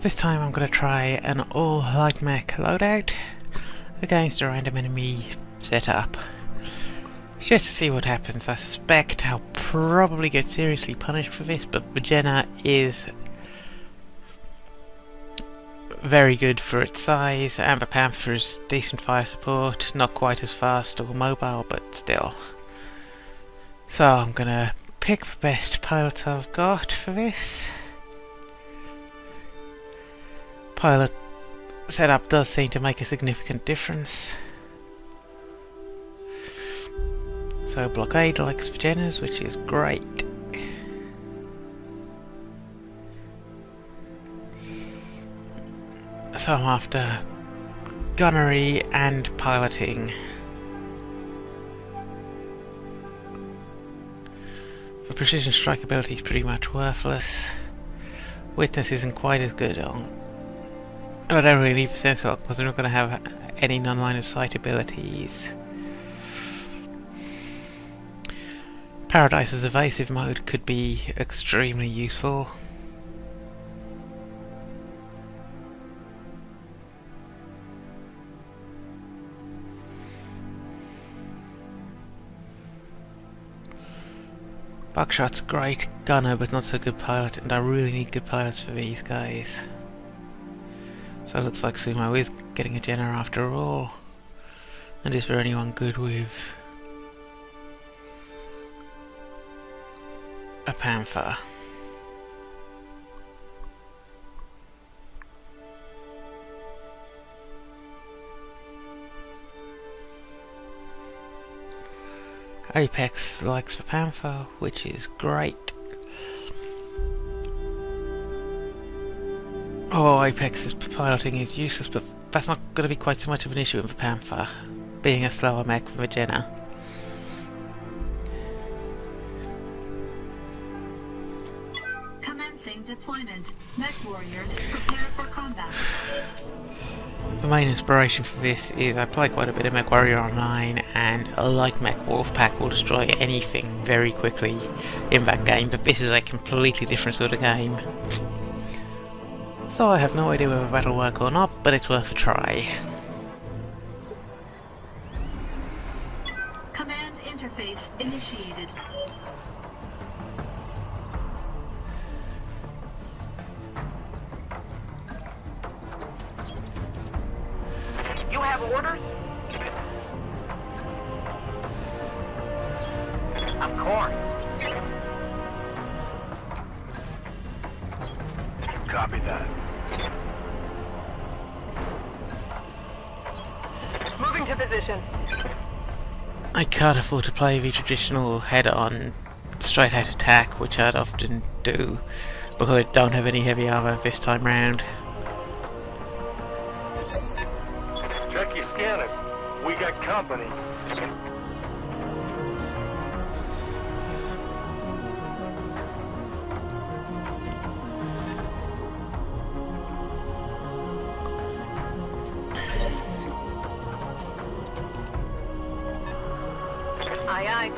This time I'm going to try an all Light Mech loadout against a random enemy setup. Just to see what happens. I suspect I'll probably get seriously punished for this, but Magenta is very good for its size. Amber Panther's decent fire support, not quite as fast or mobile, but still. So I'm gonna pick the best pilots I've got for this. Pilot setup does seem to make a significant difference. So Blockade likes Vaginas, which is great. So I'm after gunnery and piloting. The precision strike ability is pretty much worthless. Witness isn't quite as good on. I don't really need the sensor lock because I'm not going to have any non-line of sight abilities. Paradise's evasive mode could be extremely useful. Buckshot's great gunner but not so good pilot, and I really need good pilots for these guys. So it looks like Sumo is getting a Jenner after all. And is there anyone good with a Panther? Apex likes the Panther, which is great. Oh, Apex's piloting is useless, but that's not going to be quite so much of an issue with the Panther, being a slower mech from Magenta. Commencing deployment. Mech warriors, prepare for combat. The main inspiration for this is I play quite a bit of Mech Warrior Online, and a Light Mech Wolfpack will destroy anything very quickly in that game, but this is a completely different sort of game. So I have no idea whether that'll work or not, but it's worth a try. Command interface initiated. You have orders? Of course. Copy that. Moving to position. I can't afford to play the traditional head-on straight-out attack, which I'd often do, because I don't have any heavy armor this time round. Check your scanners. We got company. Aye, aye.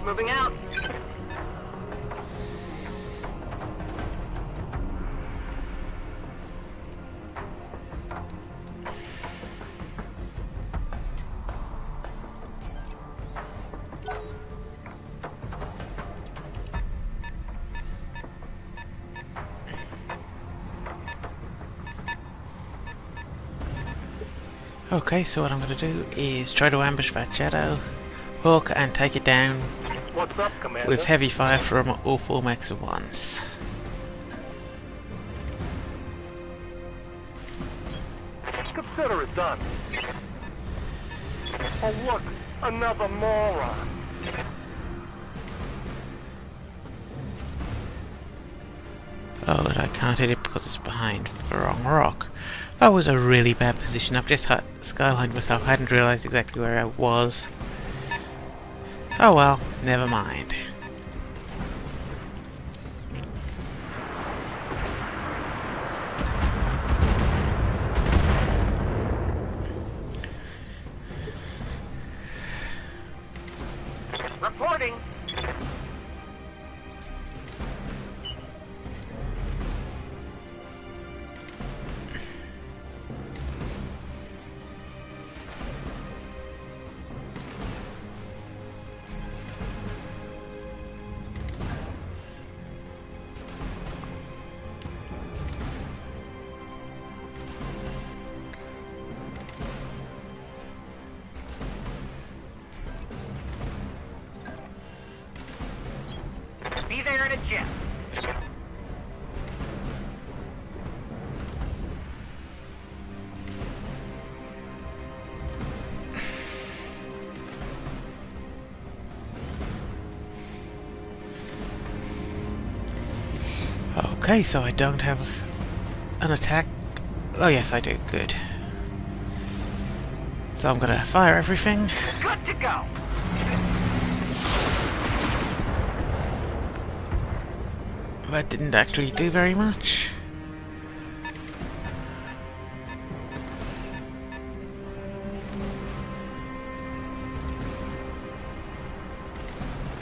Moving out. Okay, so what I'm going to do is try to ambush that Shadow Hawk and take it down What's up, Commander? with heavy fire from all four mechs at once. Consider it done. Oh look, another moron. Oh, and I can't hit it because it's behind the wrong rock. That was a really bad position. I've just skylined myself. I hadn't realised exactly where I was. Oh well, never mind. Reporting. a jet. Okay, so I don't have an attack. Oh yes, I do. Good. So I'm gonna fire everything. Good to go. That didn't actually do very much.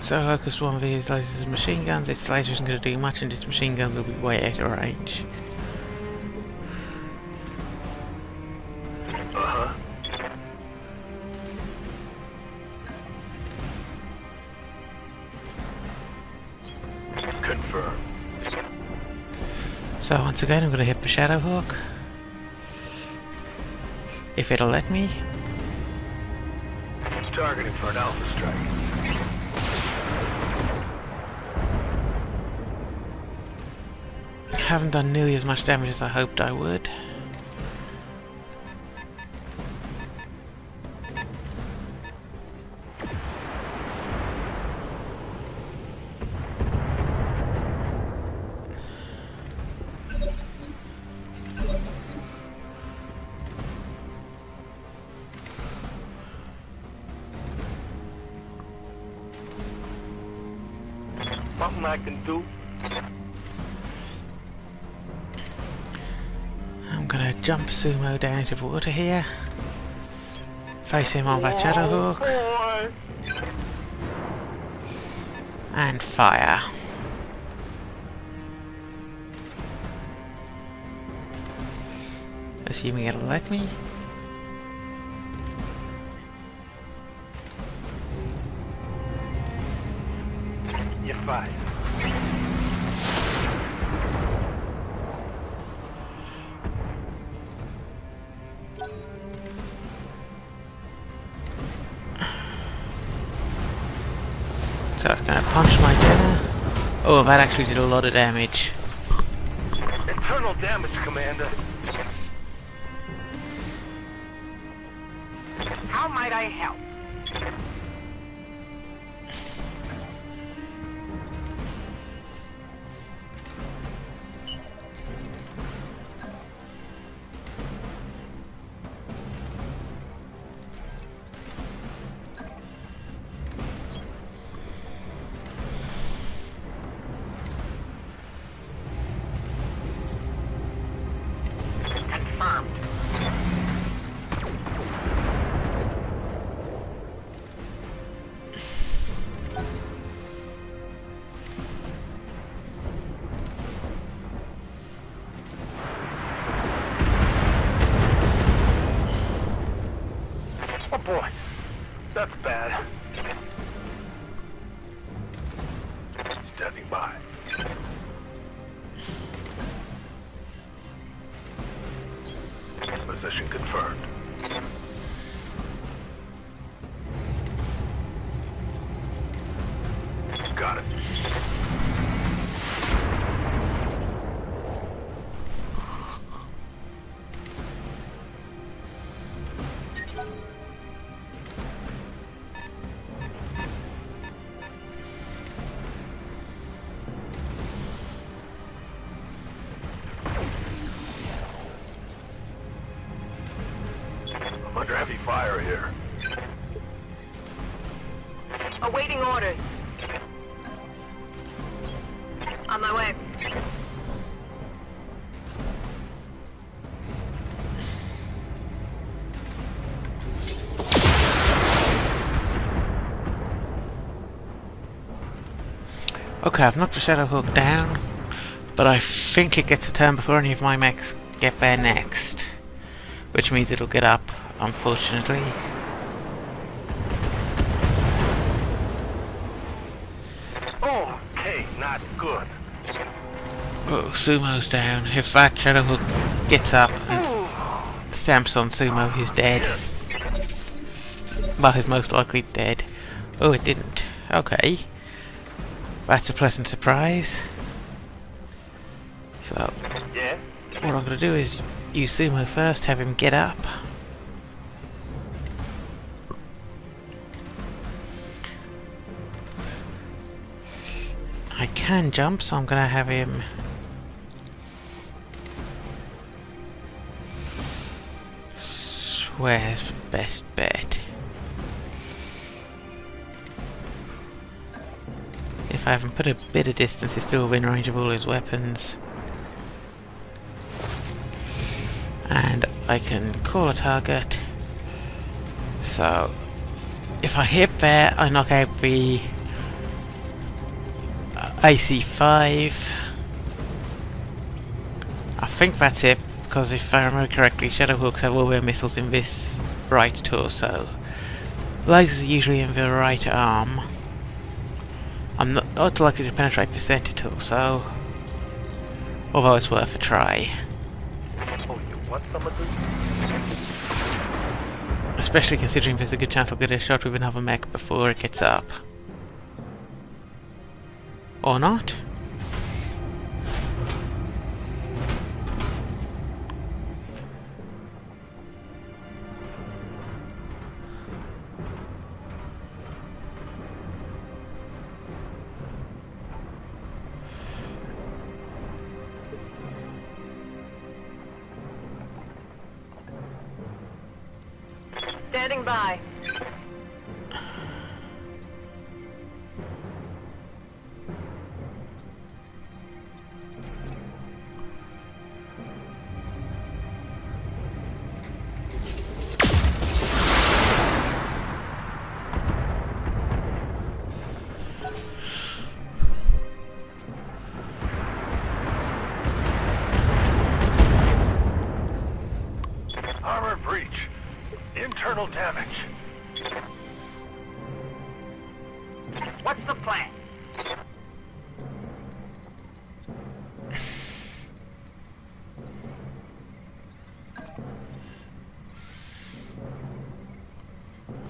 So Locust 1 utilizes machine guns. Its laser isn't going to do much, and its machine guns will be way out of range. Confirm. So once again, I'm going to hit the Shadow Hawk. If it'll let me. Targeting for an alpha strike. Haven't done nearly as much damage as I hoped I would. Something I can do. I'm gonna jump Sumo down into the water here. Face him on that Shadow Hawk. Boy. And fire. Assuming it'll let me. You're fine. So it's gonna punch my dinner. Oh, that actually did a lot of damage. Internal damage, Commander. How might I help? Confirmed. Oh boy, that's bad. Standing by. Position confirmed. Got it. I'm under heavy fire here. Awaiting orders. On my way. Okay, I've knocked the Shadow Hawk down, but I think it gets a turn before any of my mechs get there next. Which means it'll get up, unfortunately. Okay, not good. Oh, Sumo's down. If that Shadow Hawk gets up and stamps on Sumo, he's dead. Well, he's most likely dead. Oh, it didn't. Okay. That's a pleasant surprise. So, Yeah? what I'm going to do is use Sumo first, have him get up. I can jump, so I'm going to have him... Where's the best bet? If I haven't put a bit of distance, he's still within range of all his weapons. And I can call a target. So, if I hit there, I knock out the AC5. I think that's it, because if I remember correctly, Shadowhawks have all their missiles in this right torso. Lasers are usually in the right arm. I'm not likely to penetrate the center torso, although it's worth a try. Oh, you want some of this? Especially considering there's a good chance I'll get a shot with another mech before it gets up. Or not? Standing by. Armor breach. Internal damage. What's the plan?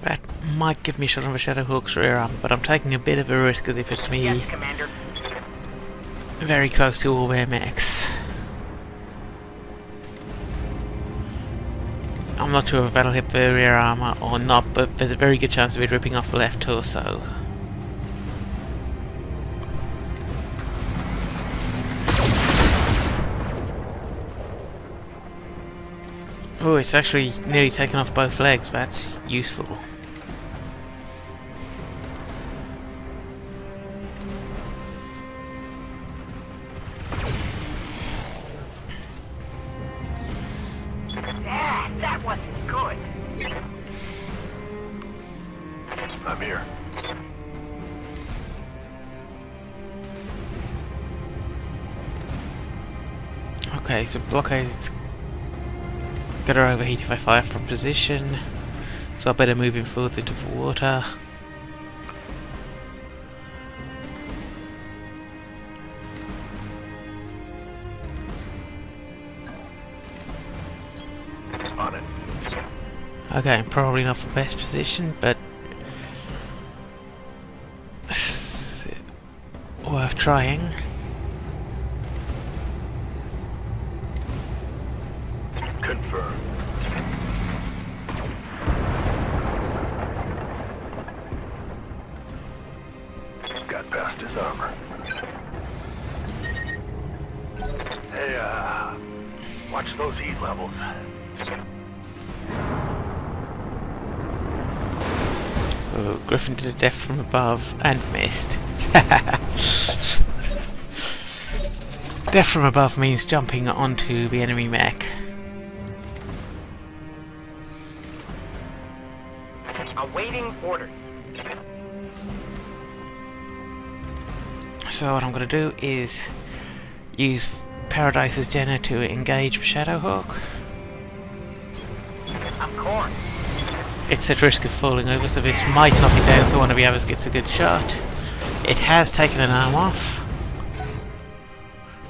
That might give me a shot on the Shadowhawk's rear arm, but I'm taking a bit of a risk as it puts me Yes, Commander. very close to all their mechs. I'm not sure if that'll hit the rear armor or not, but there's a very good chance of it ripping off the left torso. Oh, it's actually nearly taken off both legs. That's useful. Yeah, that wasn't good. I'm here. Okay, so blockade's gonna overheat if I fire from position, so I better move him forwards into the water. On it. Okay, probably not the best position, but worth trying. Confirmed. Got past his armor. Hey, watch those heat levels. Oh, Griffin did a death from above and missed. Death from above means jumping onto the enemy mech. Awaiting orders. So what I'm going to do is use Paradise's Jenner to engage the Shadowhawk. Of course. It's at risk of falling over, so this might knock it down so one of the others gets a good shot. It has taken an arm off,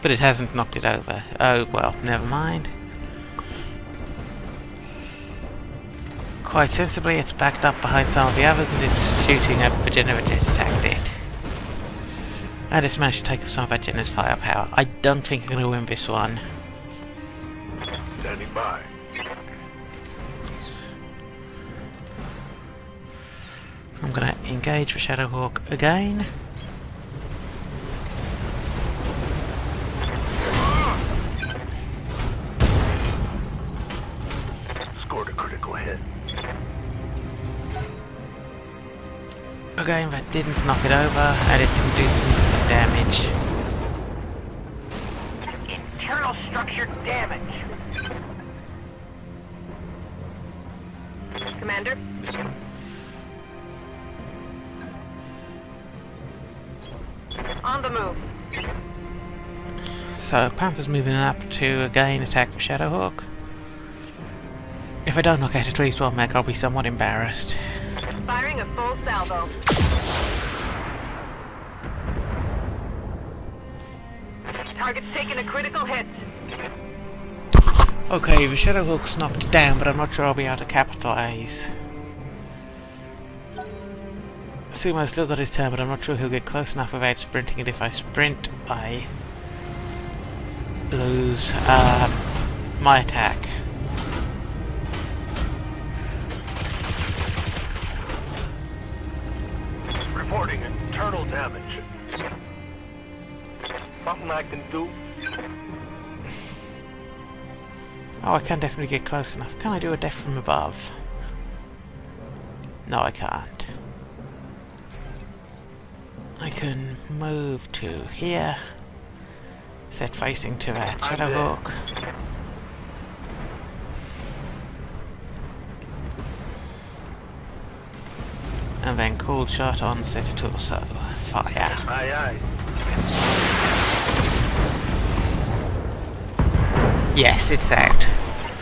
but it hasn't knocked it over. Oh well, never mind. Quite sensibly, it's backed up behind some of the others and it's shooting at the Jenner that just attacked it. I just managed to take off some of our generous firepower. I don't think I'm going to win this one. Standing by. I'm going to engage the Shadowhawk again. Scored a critical hit. Again, that didn't knock it over, and it didn't do significant damage. Internal structure damage. Commander? On the move. So, Panther's moving up to again attack the Shadowhawk. If I don't knock out at least one mech, I'll be somewhat embarrassed. Firing a full salvo. Target's taking a critical hit. Okay, the Shadowhawk's knocked down, but I'm not sure I'll be able to capitalise. Sumo's still got his turn, but I'm not sure he'll get close enough without sprinting, and if I sprint, I lose my attack. Reporting internal damage. Something I can do? Oh, I can definitely get close enough. Can I do a death from above? No, I can't. I can move to here. Set facing to that Shadowhawk. And then cold shot on set it also. Fire. Aye, aye. Yes, it's out.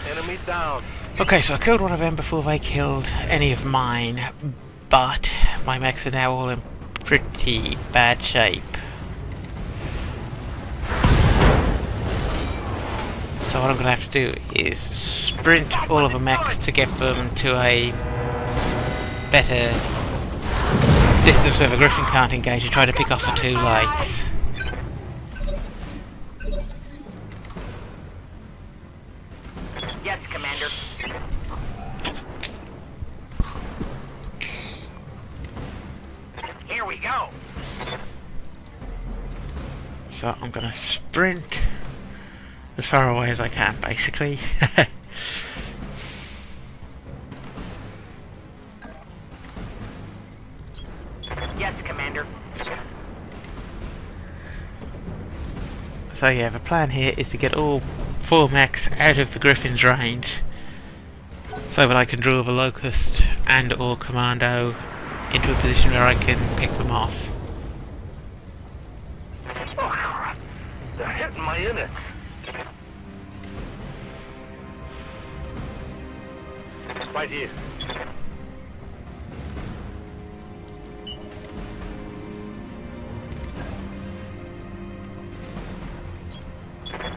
Enemy down. Okay, so I killed one of them before they killed any of mine, but my mechs are now all in pretty bad shape. So what I'm going to have to do is sprint all of the mechs to get them to a better distance where the Griffin can't engage and try to pick off the two lights. Yes, Commander. Here we go. So I'm going to sprint as far away as I can, basically. Yes, Commander. So yeah, the plan here is to get all 4 mechs out of the Griffin's range so that I can draw the Locust and or Commando into a position where I can pick them off. Oh, crap. They're hitting my unit. Right here.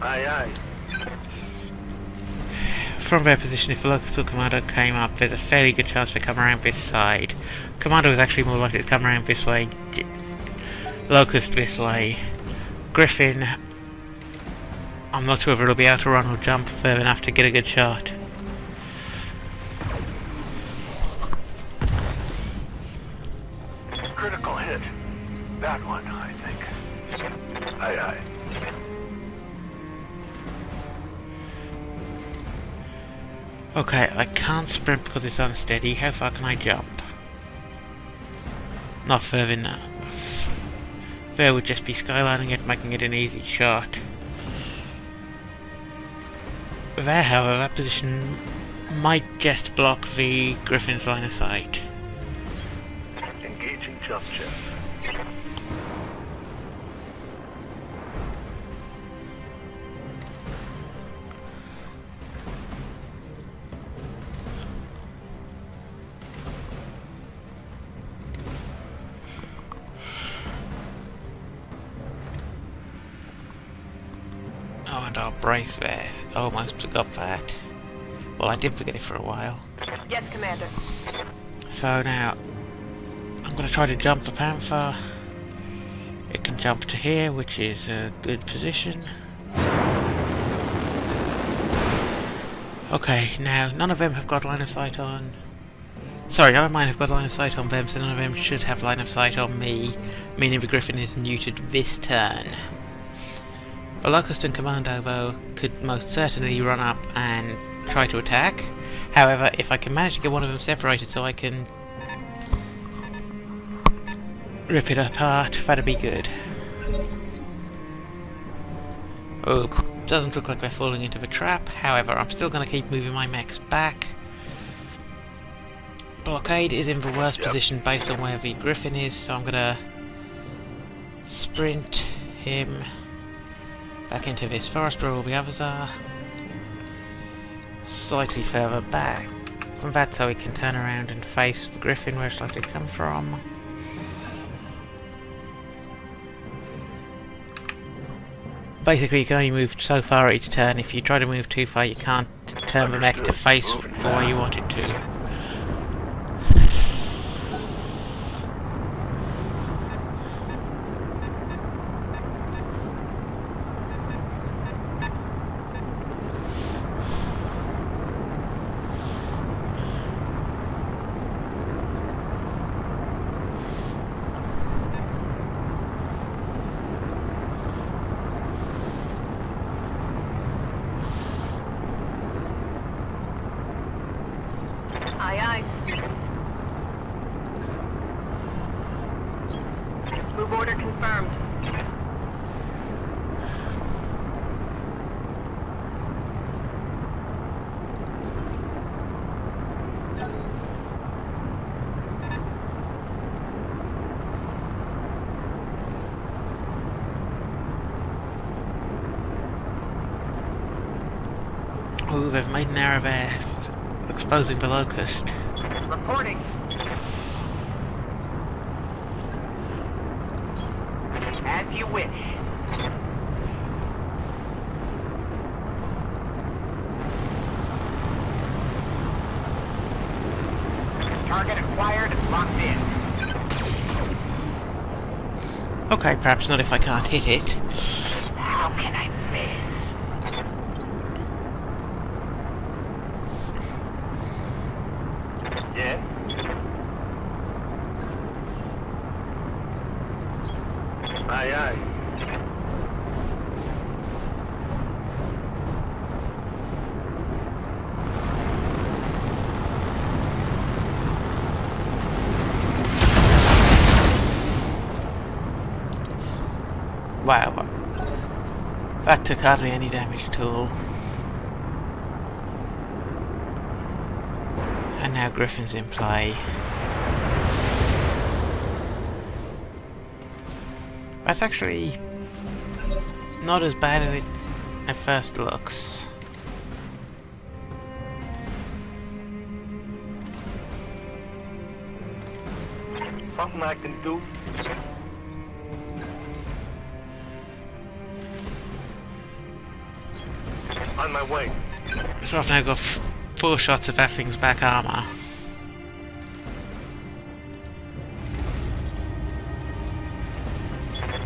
Aye, aye. From their position, if the Locust or Commando came up, there's a fairly good chance they come around this side. Commando is actually more likely to come around this way, Locust this way. Griffin, I'm not sure if it'll be able to run or jump further enough to get a good shot. Critical hit. That one, I think. Aye, aye. Okay, I can't sprint because it's unsteady. How far can I jump? Not further enough. There would just be skylining it, making it an easy shot. There, however, that position might just block the Griffin's line of sight. Engaging jump jet. Oh, and I'll brace there. Almost forgot that. Well, I did forget it for a while. Yes, Commander. So now, I'm going to try to jump the Panther. It can jump to here, which is a good position. Okay, now none of them have got line of sight on... Sorry, none of mine have got line of sight on them, so none of them should have line of sight on me, meaning the Griffin is neutered this turn. The Locust and Commando, though, could most certainly run up and try to attack. However, if I can manage to get one of them separated so I can rip it apart, that'd be good. Oh, doesn't look like they're falling into the trap. However, I'm still going to keep moving my mechs back. Blockade is in the worst position based on where the Griffin is, so I'm going to sprint him back into this forest where all the others are. Slightly further back from that so he can turn around and face the Griffin where it's likely to come from. Basically, you can only move so far each turn. If you try to move too far, you can't turn the mech to face the way you want it to. Aye, aye. Move order confirmed. Ooh, they've made an error there, exposing the Locust. Reporting. As you wish. Target acquired and locked in. Okay, perhaps not if I can't hit it. How can I miss? Yes. Aye, aye. Wow, that took hardly any damage at all. And now Griffin's in play. That's actually not as bad as it at first looks. Something I can do? On my way. So I've now got 4 shots of that thing's back armour.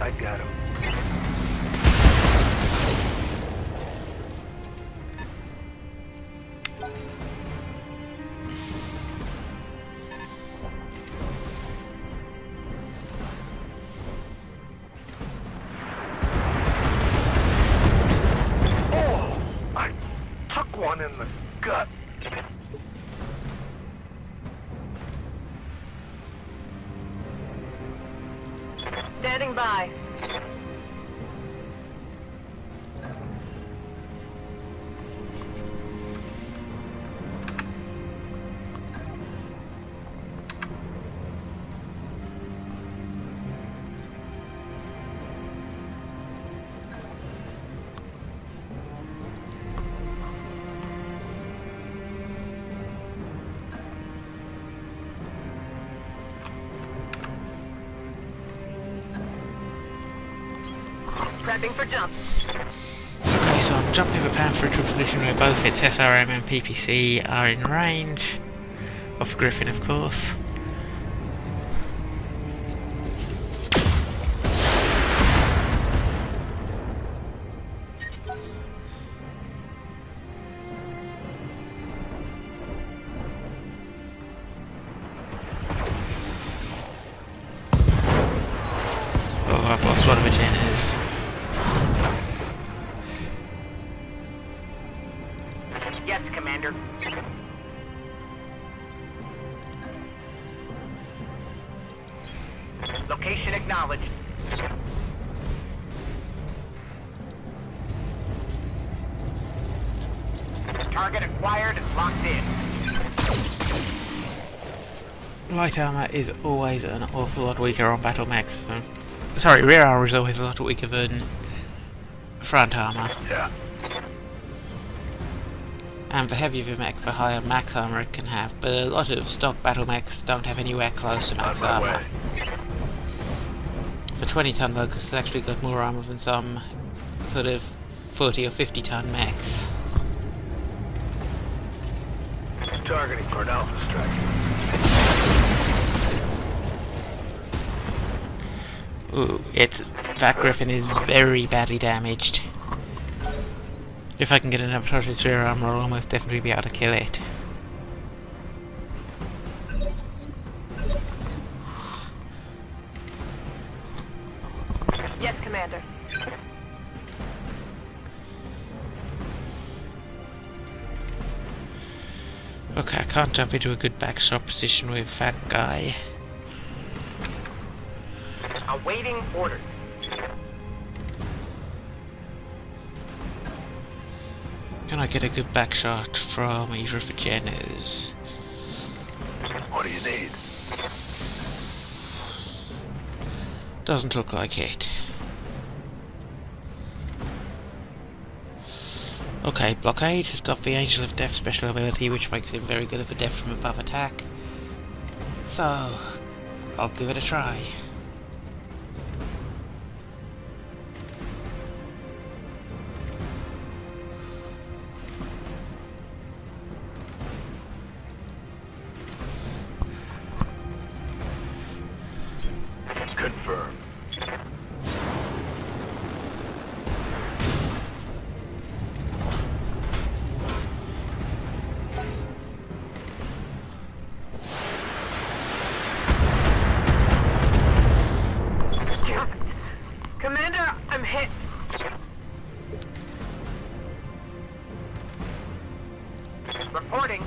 I got him. Oh! I took one in the gut. Standing by. Prepping for jump. Okay, so I'm jumping the Panther into a position where both its SRM and PPC are in range. Of Griffin, of course. Jenners. Yes, Commander. Location acknowledged. Target acquired and locked in. Light armor is always an awful lot weaker on battle mechs. Sorry, rear armor is always a lot weaker than front armor. Yeah. And the heavier the mech, the higher max armor it can have, but a lot of stock battle mechs don't have anywhere close to max On my armor. way. The 20-ton Locust has actually got more armor than some sort of 40 or 50-ton mechs. Targeting for an alpha strike. Ooh, that Griffin is very badly damaged. If I can get another shot at its rear armor, I'll almost definitely be able to kill it. Yes, Commander. Okay, I can't jump into a good backshot position with that guy. Awaiting orders. Can I get a good backshot from either of the Jenners? What do you need? Doesn't look like it. Okay, Blockade has got the Angel of Death special ability, which makes him very good at the death from above attack. So, I'll give it a try. Confirm. Commander, I'm hit. Reporting.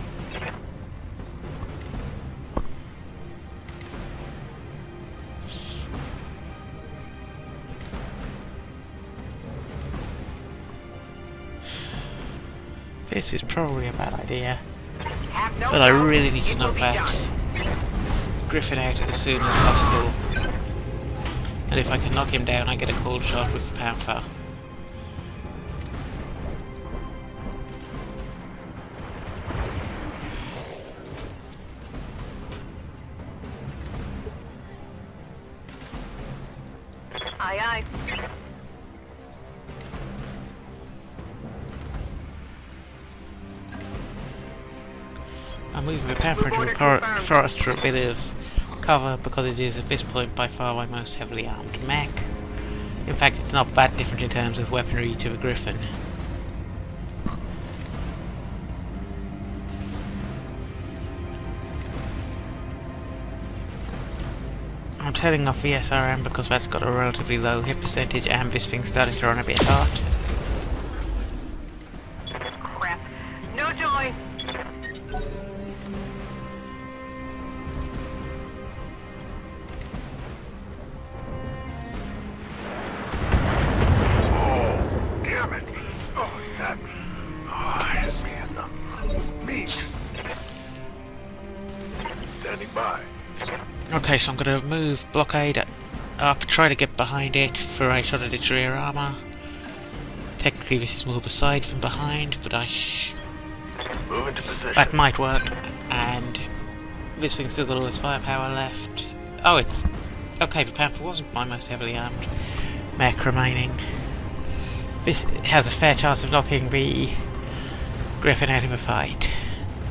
This is probably a bad idea, Have no but I doubt really need to it will knock be that done. Griffin out as soon as possible. And if I can knock him down, I get a cold shot with the Panther. Aye, aye. I'm moving the Panther into the forest for a bit of cover because it is at this point by far my most heavily armed mech. In fact, it's not that different in terms of weaponry to the Griffin. I'm turning off the SRM because that's got a relatively low hit percentage and this thing's starting to run a bit hot. Crap. No joy. Oh, damn it. Oh, that. Oh, hit me in the meat. Standing by. Okay, so I'm going to move Blockade up, try to get behind it for a shot at its rear armour. Technically this is more beside than behind, but Move into position. that might work, and this thing's still got all its firepower left. Oh, it's... okay, the Panther wasn't my most heavily armed mech remaining. This has a fair chance of knocking the Griffin out of a fight,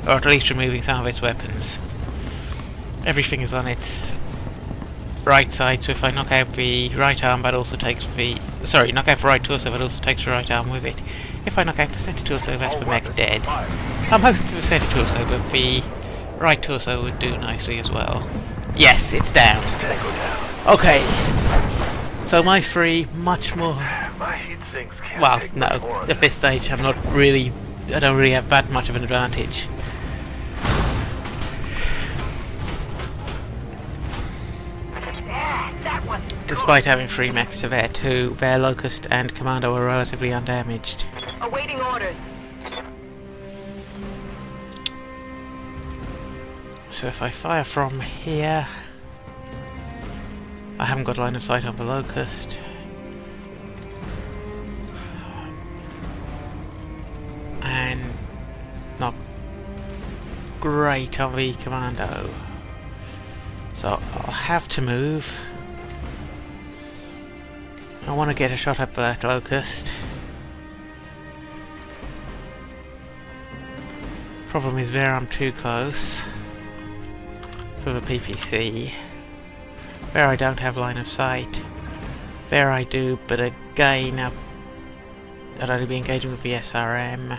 or at least removing some of its weapons. Everything is on its right side, so if I knock out the right arm, that also takes the... sorry, knock out the right torso, that also takes the right arm with it. If I knock out the centre torso, that's the mech dead. I'm hoping for the centre torso, but the right torso would do nicely as well. Yes, it's down. Okay. So my free, much more. My heat sinks can't Well, take no. much more of At this stage, I don't really have that much of an advantage. Yeah, that was Despite having 3 mechs to their 2, their Locust and Commando were relatively undamaged. awaiting orders. So if I fire from here, I haven't got line of sight on the Locust. And not great on the Commando. So I'll have to move. I want to get a shot at that Locust. Problem is there I'm too close for the PPC. There I don't have line of sight. There I do, but again I'd only be engaging with the SRM.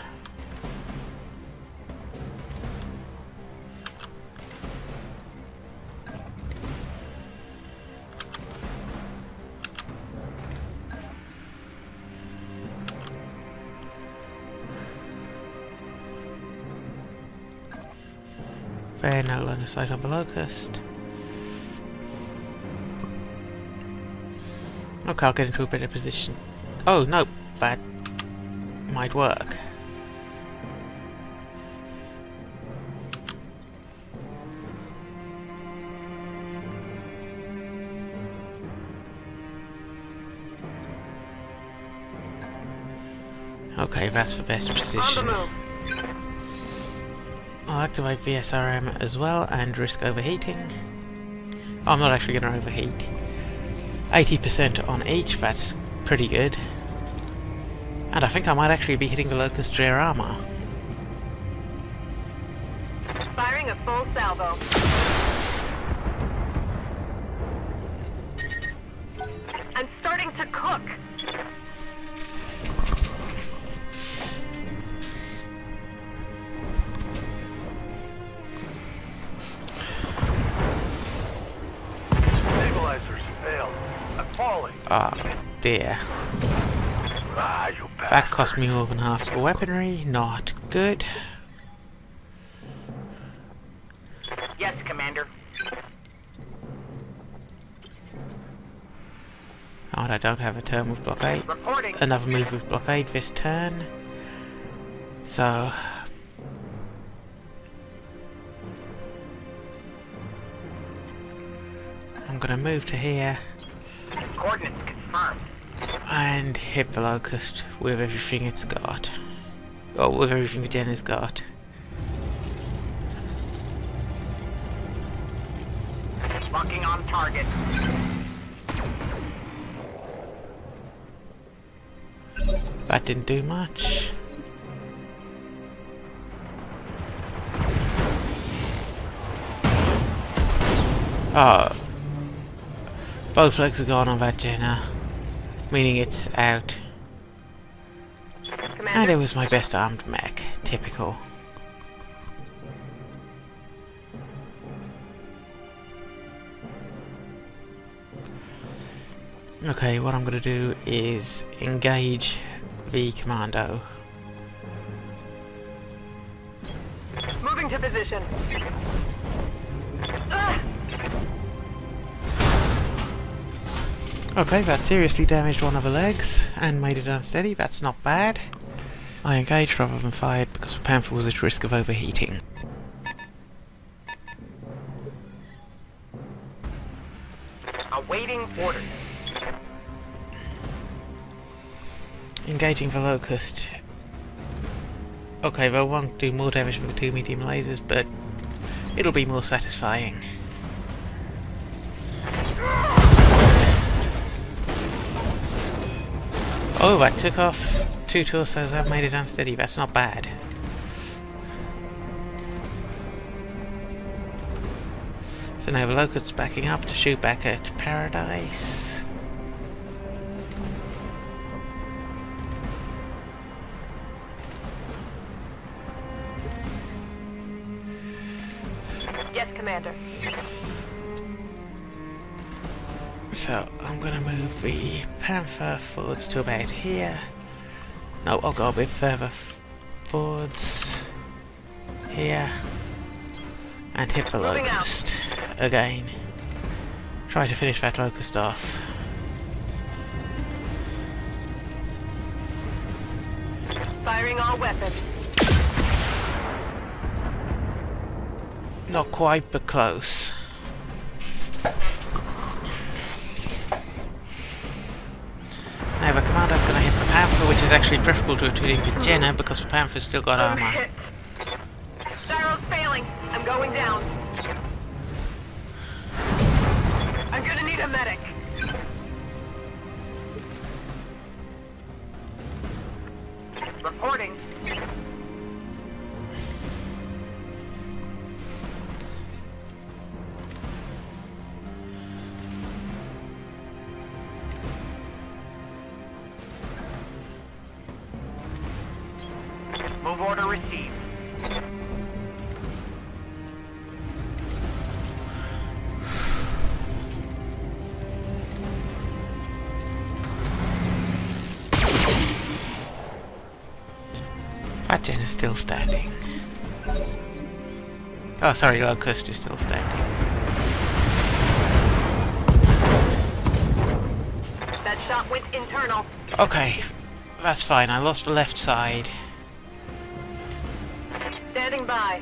There, no line of sight on the Locust. Okay, I'll get into a better position. Oh, no, that might work. Okay, that's the best On the position. move. I'll activate the SRM as well and risk overheating. Oh, I'm not actually going to overheat. 80% on each, that's pretty good. And I think I might actually be hitting the Locust rear armor. Firing a full salvo. I'm starting to cook. Stabilizers failed. I'm falling. Ah, dear. Ah, you That bastard. cost me more than half for weaponry, not good. Yes, Commander. Oh, and I don't have a turn with blockade. Reporting. Another move with blockade this turn. So I'm gonna move to here Coordinates confirmed. and hit the Locust with everything it's got. Oh, with everything the Jen has got. Locking on target. That didn't do much. Oh, both legs are gone on that Jenna, meaning it's out. And it Commander. was my best armed mech, typical. Okay, what I'm going to do is engage the Commando. Moving to position. Ah! Okay, that seriously damaged one of the legs and made it unsteady. That's not bad. I engaged rather than fired because the Panther was at risk of overheating. Awaiting orders. Engaging the Locust. Okay, they won't do more damage than the 2 medium lasers, but it'll be more satisfying. Oh, that took off 2 torsos. I've made it unsteady. That's not bad. So now the Locust's backing up to shoot back at Paradise. Yes, Commander. So I'm gonna move the Panther forwards to about here. No, I'll go a bit further forwards. Here. And hit the Moving out. Locust again. Try to finish that Locust off. Firing all weapons. Not quite, but close. Now the commando's going to hit the Panther, which is actually preferable to hitting the Jenner because the Panther's still got I'm armor. hit. Gyro's failing. I'm going down. I'm gonna need a medic. Reporting. Move order received. That Jenner's still standing. Oh, sorry, Locust is still standing. That shot went internal. Okay, that's fine. I lost the left side. Standing by.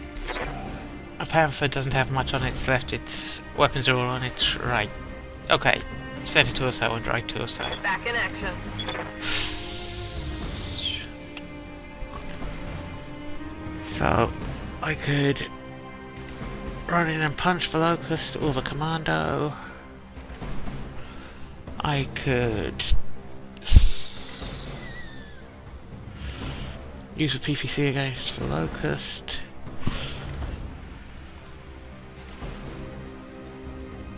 A Panther doesn't have much on its left. Its weapons are all on its right. Okay, center torso and right torso. Back in action. So, I could run in and punch the Locust or the Commando. I could use a PPC against the Locust.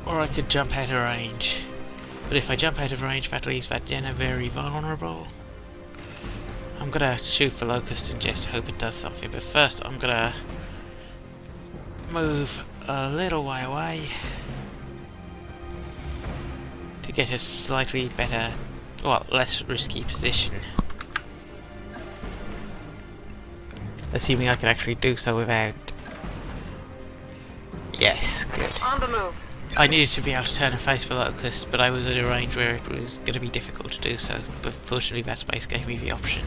Or I could jump out of range. But if I jump out of range, that leaves that Jenner very vulnerable. I'm gonna shoot the Locust and just hope it does something, but first I'm gonna move a little way away to get a slightly better, well, less risky position. Assuming I can actually do so without... Yes, good. On the move. I needed to be able to turn and face the Locust, but I was at a range where it was going to be difficult to do so, but fortunately that space gave me the option.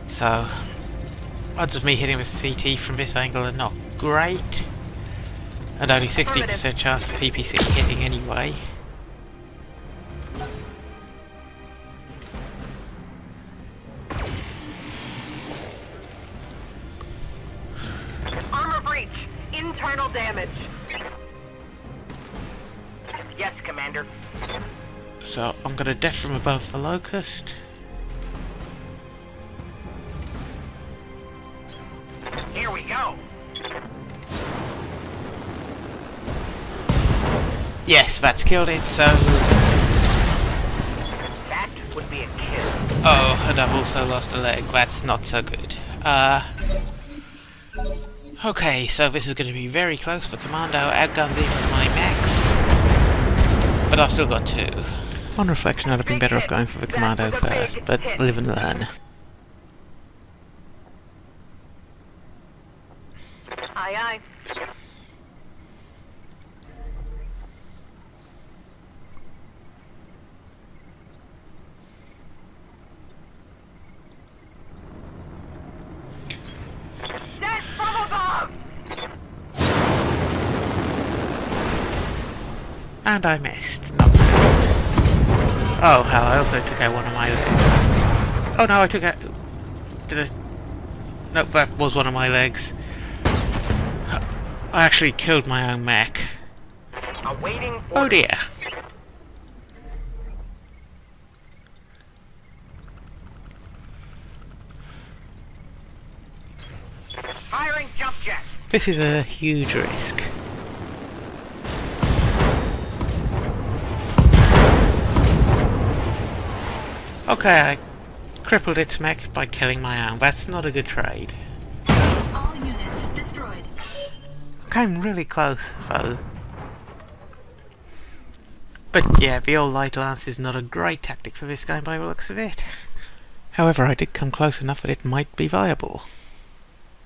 So, odds of me hitting with CT from this angle are not great, and only 60% chance of PPC hitting anyway. Armor breach. Internal damage. Yes, Commander. So, I'm going to death from above the Locust. Here we go. Yes, that's killed it, so... That would be a kill. Oh, and I've also lost a leg. That's not so good. Okay, so this is going to be very close for Commando. Outgunned even my Mechs. But I've still got two. On reflection, I'd have been better off going for the Commando first, but live and learn. Aye, aye. Dead from above! And I missed. Not good. Oh hell, I also took out one of my legs. Oh no, I took out... Did I... Nope, that was one of my legs. I actually killed my own mech. Awaiting Oh dear. Firing jump jet. This is a huge risk. Okay, I crippled its mech by killing my own. That's not a good trade. All units destroyed. Came really close, though. But yeah, the old light lance is not a great tactic for this game by the looks of it. However, I did come close enough that it might be viable.